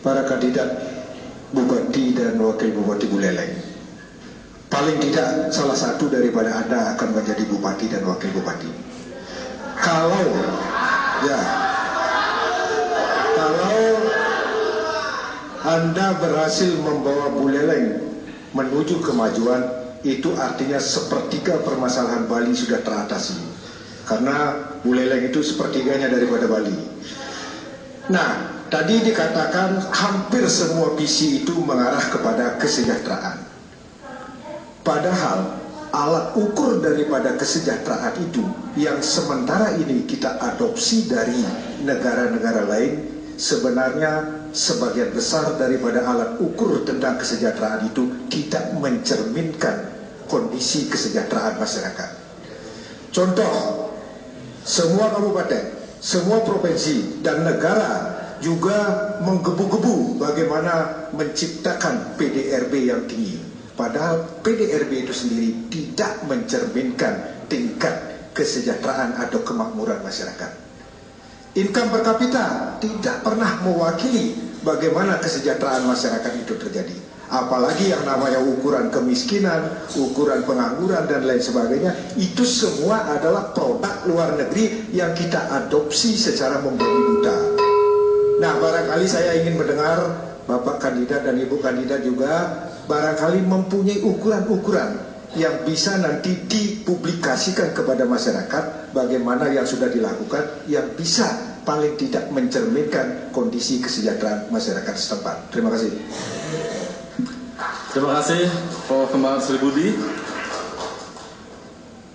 para kandidat Bupati dan Wakil Bupati Buleleng. Paling tidak salah satu daripada Anda akan menjadi Bupati dan Wakil Bupati. Kalau Anda berhasil membawa Buleleng menuju kemajuan, itu artinya sepertiga permasalahan Bali sudah teratasi. Karena Buleleng itu sepertiganya daripada Bali. Nah, tadi dikatakan hampir semua visi itu mengarah kepada kesejahteraan. Padahal alat ukur daripada kesejahteraan itu yang sementara ini kita adopsi dari negara-negara lain, sebenarnya sebagian besar daripada alat ukur tentang kesejahteraan itu tidak mencerminkan kondisi kesejahteraan masyarakat. Contoh, semua kabupaten, semua provinsi dan negara juga menggebu-gebu bagaimana menciptakan PDRB yang tinggi. Padahal PDRB itu sendiri tidak mencerminkan tingkat kesejahteraan atau kemakmuran masyarakat. Income per kapita tidak pernah mewakili bagaimana kesejahteraan masyarakat itu terjadi. Apalagi yang namanya ukuran kemiskinan, ukuran pengangguran dan lain sebagainya, itu semua adalah produk luar negeri yang kita adopsi secara membabi buta. Nah, barangkali saya ingin mendengar Bapak kandidat dan Ibu kandidat juga barangkali mempunyai ukuran-ukuran yang bisa nanti dipublikasikan kepada masyarakat bagaimana yang sudah dilakukan yang bisa paling tidak mencerminkan kondisi kesejahteraan masyarakat setempat. Terima kasih. Terima kasih Prof. Kembar Sri Budi.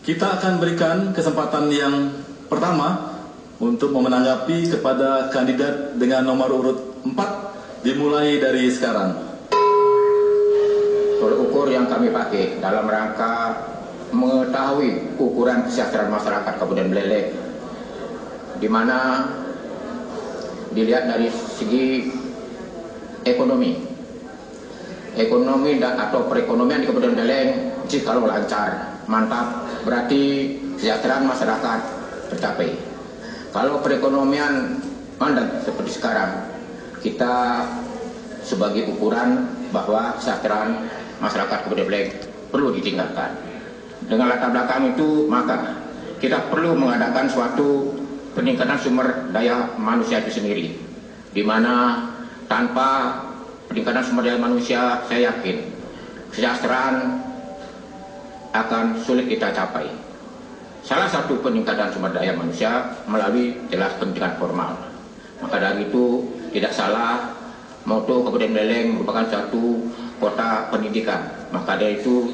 Kita akan berikan kesempatan yang pertama untuk menanggapi kepada kandidat dengan nomor urut 4 dimulai dari sekarang. Tolak ukur yang kami pakai dalam rangka mengetahui ukuran kesejahteraan masyarakat Kabupaten Buleleng, di mana dilihat dari segi ekonomi atau perekonomian di Kabupaten Buleleng, jika lancar, mantap, berarti kesejahteraan masyarakat tercapai. Kalau perekonomian mandek seperti sekarang, kita sebagai ukuran bahwa kesejahteraan masyarakat Kabupaten Buleleng perlu ditingkatkan. Dengan latar belakang itu, maka kita perlu mengadakan suatu peningkatan sumber daya manusia itu sendiri, di mana tanpa peningkatan sumber daya manusia, saya yakin kesejahteraan akan sulit kita capai. Salah satu peningkatan sumber daya manusia melalui jelas pendidikan formal. Maka dari itu tidak salah moto Kabupaten Buleleng merupakan satu kota pendidikan. Maka dari itu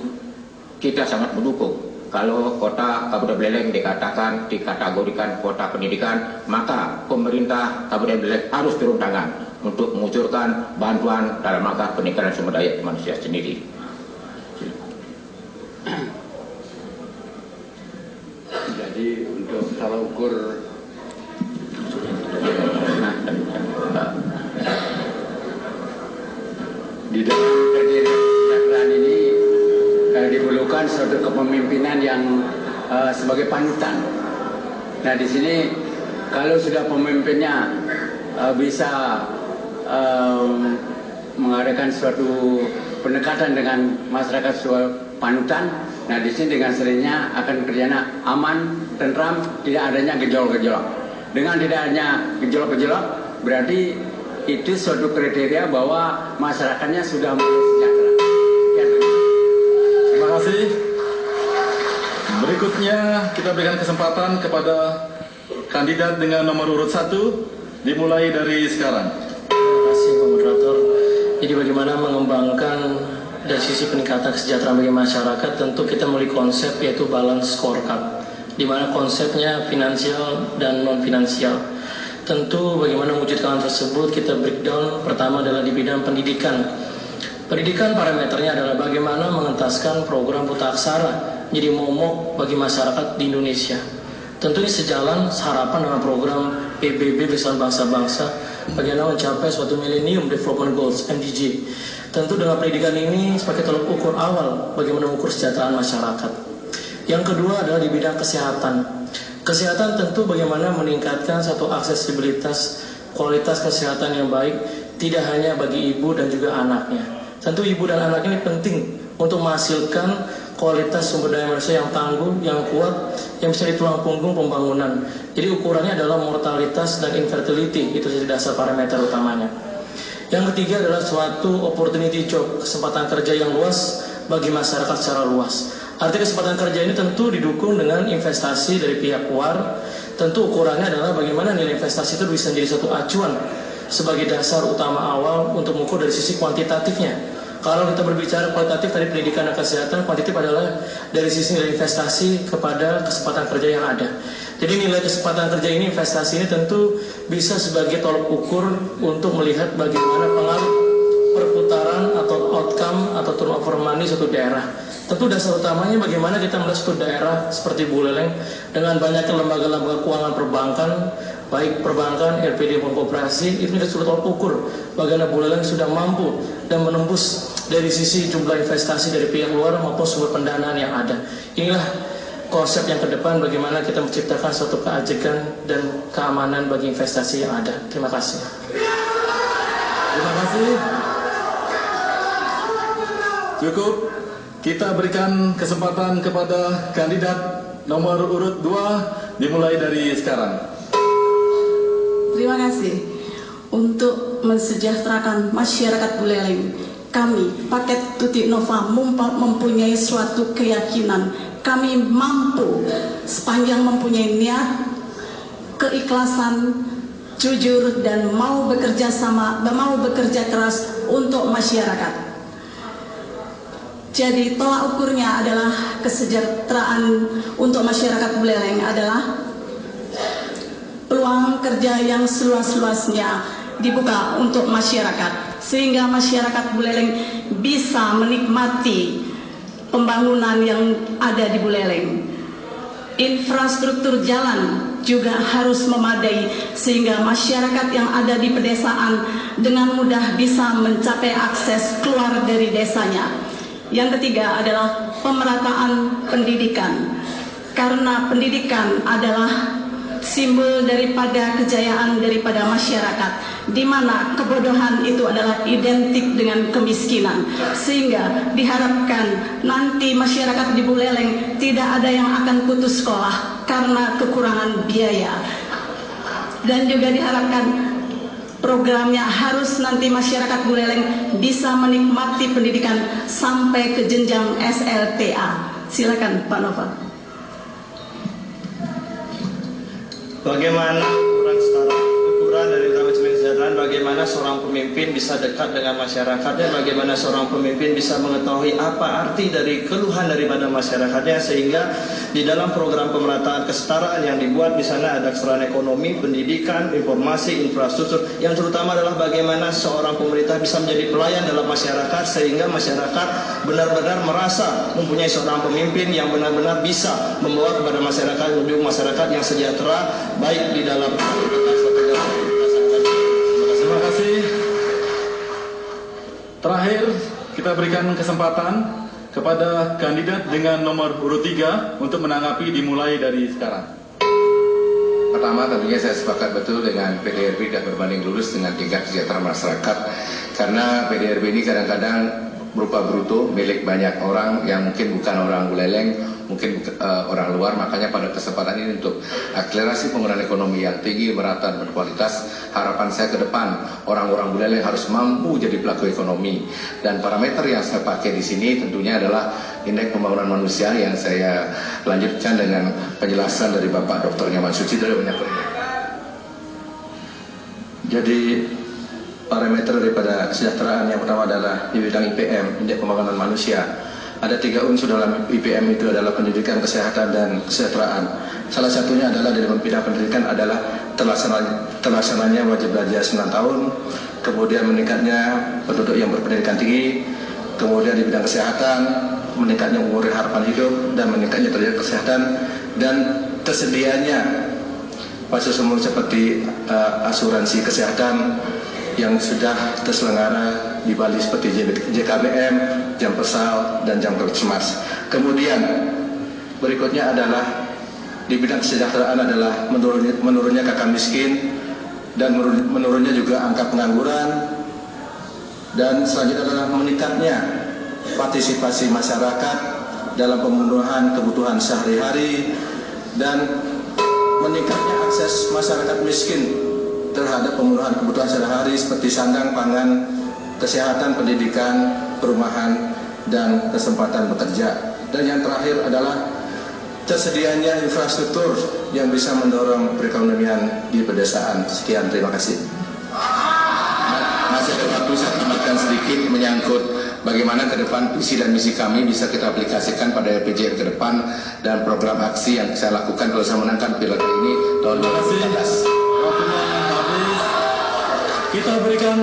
kita sangat mendukung kalau kota Kabupaten Buleleng dikategorikan kota pendidikan, maka pemerintah Kabupaten Buleleng harus turun tangan untuk mengucurkan bantuan dalam rangka peningkatan sumber daya manusia sendiri. Jadi untuk salah ukur di dalam kesejahteraan ini diperlukan suatu kepemimpinan yang sebagai panutan. Nah, di sini kalau sudah pemimpinnya bisa mengadakan suatu pendekatan dengan masyarakat sebagai panutan, nah di sini dengan seringnya akan kerjanya aman, tentram, tidak adanya gejolak-gejolak. Dengan tidak adanya gejolak-gejolak, berarti itu suatu kriteria bahwa masyarakatnya sudah mulai sejahtera. Terima kasih. Berikutnya kita berikan kesempatan kepada kandidat dengan nomor urut 1 dimulai dari sekarang. Terima kasih Pak Moderator. Jadi bagaimana mengembangkan dari sisi peningkatan kesejahteraan bagi masyarakat, tentu kita memiliki konsep yaitu balance scorecard, di mana konsepnya finansial dan non finansial. Tentu bagaimana mewujudkan tersebut kita breakdown. Pertama adalah di bidang pendidikan. Pendidikan parameternya adalah bagaimana mengentaskan program buta aksara jadi momok bagi masyarakat di Indonesia. Tentu ini sejalan harapan dengan program PBB Bersama Bangsa-Bangsa bagaimana mencapai suatu Millennium Development Goals MDG. Tentu dengan pendidikan ini sebagai tolak ukur awal bagaimana mengukur kesejahteraan masyarakat. Yang kedua adalah di bidang kesehatan. Kesehatan tentu bagaimana meningkatkan satu aksesibilitas kualitas kesehatan yang baik tidak hanya bagi ibu dan juga anaknya. Tentu ibu dan anak ini penting untuk menghasilkan kualitas sumber daya manusia yang tangguh, yang kuat, yang bisa di tulang punggung pembangunan. Jadi ukurannya adalah mortalitas dan infertility, itu jadi dasar parameter utamanya. Yang ketiga adalah suatu opportunity job, kesempatan kerja yang luas bagi masyarakat secara luas. Arti kesempatan kerja ini tentu didukung dengan investasi dari pihak luar. Tentu ukurannya adalah bagaimana nilai investasi itu bisa menjadi satu acuan sebagai dasar utama awal untuk mengukur dari sisi kuantitatifnya. Kalau kita berbicara kualitatif tadi pendidikan dan kesehatan, kuantitatif adalah dari sisi nilai investasi kepada kesempatan kerja yang ada. Jadi nilai kesempatan kerja ini, investasi ini tentu bisa sebagai tolok ukur untuk melihat bagaimana pengaruh perputaran atau outcome atau turnover money suatu daerah. Tentu dasar utamanya bagaimana kita melihat suatu daerah seperti Buleleng dengan banyaknya lembaga-lembaga keuangan perbankan, baik perbankan, LPD maupun koperasi, itu sudah tolok ukur bagaimana Buleleng sudah mampu dan menembus dari sisi jumlah investasi dari pihak luar maupun sumber pendanaan yang ada. Inilah konsep yang ke depan bagaimana kita menciptakan suatu keajegan dan keamanan bagi investasi yang ada. Terima kasih. Terima kasih. Cukup. Kita berikan kesempatan kepada kandidat nomor urut 2 dimulai dari sekarang. Terima kasih. Untuk mensejahterakan masyarakat Buleleng, kami Paket Tutik Nova mempunyai suatu keyakinan. Kami mampu sepanjang mempunyai niat, keikhlasan, jujur dan mau bekerja keras untuk masyarakat. Jadi tolak ukurnya adalah kesejahteraan untuk masyarakat Buleleng adalah peluang kerja yang seluas-luasnya dibuka untuk masyarakat sehingga masyarakat Buleleng bisa menikmati pembangunan yang ada di Buleleng. Infrastruktur jalan juga harus memadai sehingga masyarakat yang ada di pedesaan dengan mudah bisa mencapai akses keluar dari desanya. Yang ketiga adalah pemerataan pendidikan, karena pendidikan adalah simbol daripada kejayaan daripada masyarakat, di mana kebodohan itu adalah identik dengan kemiskinan, sehingga diharapkan nanti masyarakat di Buleleng tidak ada yang akan putus sekolah karena kekurangan biaya, dan juga diharapkan programnya harus nanti masyarakat Buleleng bisa menikmati pendidikan sampai ke jenjang SLTA. Silakan Pak Nova. Bagaimana ukuran dari manajemen kesejahteraan, bagaimana seorang pemimpin bisa dekat dengan masyarakatnya, bagaimana seorang pemimpin bisa mengetahui apa arti dari keluhan daripada masyarakatnya, sehingga di dalam program pemerataan kesetaraan yang dibuat di sana ada kesetaraan ekonomi, pendidikan, informasi, infrastruktur, yang terutama adalah bagaimana seorang pemerintah bisa menjadi pelayan dalam masyarakat sehingga masyarakat benar-benar merasa mempunyai seorang pemimpin yang benar-benar bisa membawa kepada masyarakat menuju masyarakat yang sejahtera baik di dalam. Terima kasih. Terakhir kita berikan kesempatan kepada kandidat dengan nomor urut 3 untuk menanggapi dimulai dari sekarang. Pertama, tentunya saya sepakat betul dengan PDRB tidak berbanding lurus dengan tingkat kesejahteraan masyarakat, karena PDRB ini kadang-kadang berupa bruto milik banyak orang yang mungkin bukan orang Buleleng, mungkin orang luar. Makanya pada kesempatan ini untuk akselerasi pembangunan ekonomi yang tinggi, merata, dan berkualitas, harapan saya ke depan orang-orang Buleleng harus mampu jadi pelaku ekonomi. Dan parameter yang saya pakai di sini tentunya adalah indeks pembangunan manusia yang saya lanjutkan dengan penjelasan dari Bapak Dr. Nyaman Suci dari banyak. Jadi parameter daripada kesejahteraan yang pertama adalah di bidang IPM, indeks pembangunan manusia. Ada 3 unsur dalam IPM, itu adalah pendidikan, kesehatan, dan kesejahteraan. Salah satunya adalah di dalam bidang pendidikan adalah terlaksananya wajib belajar 9 tahun, kemudian meningkatnya penduduk yang berpendidikan tinggi, kemudian di bidang kesehatan meningkatnya umur harapan hidup dan meningkatnya derajat kesehatan, dan tersedianya fasilitas umum seperti asuransi kesehatan yang sudah terselenggara di Bali seperti JKBM, Jam Pesal, dan Jam Puskesmas. Kemudian berikutnya adalah di bidang kesejahteraan adalah menurunnya kakak miskin dan menurunnya juga angka pengangguran, Dan selanjutnya adalah meningkatnya partisipasi masyarakat dalam pemenuhan kebutuhan sehari-hari dan meningkatnya akses masyarakat miskin terhadap pemenuhan kebutuhan sehari-hari seperti sandang, pangan, kesehatan, pendidikan, perumahan, dan kesempatan bekerja. Dan yang terakhir adalah tersedianya infrastruktur yang bisa mendorong perekonomian di pedesaan. Sekian, terima kasih. Masih ada waktu, saya tambahkan sedikit menyangkut bagaimana ke depan visi dan misi kami bisa kita aplikasikan pada RPJM ke depan dan program aksi yang saya lakukan kalau saya menangkan pilkada ini tahun 2014. Waktunya habis. Kita berikan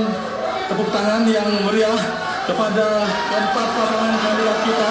tepuk tangan yang meriah kepada keempat pasangan kandidat kita.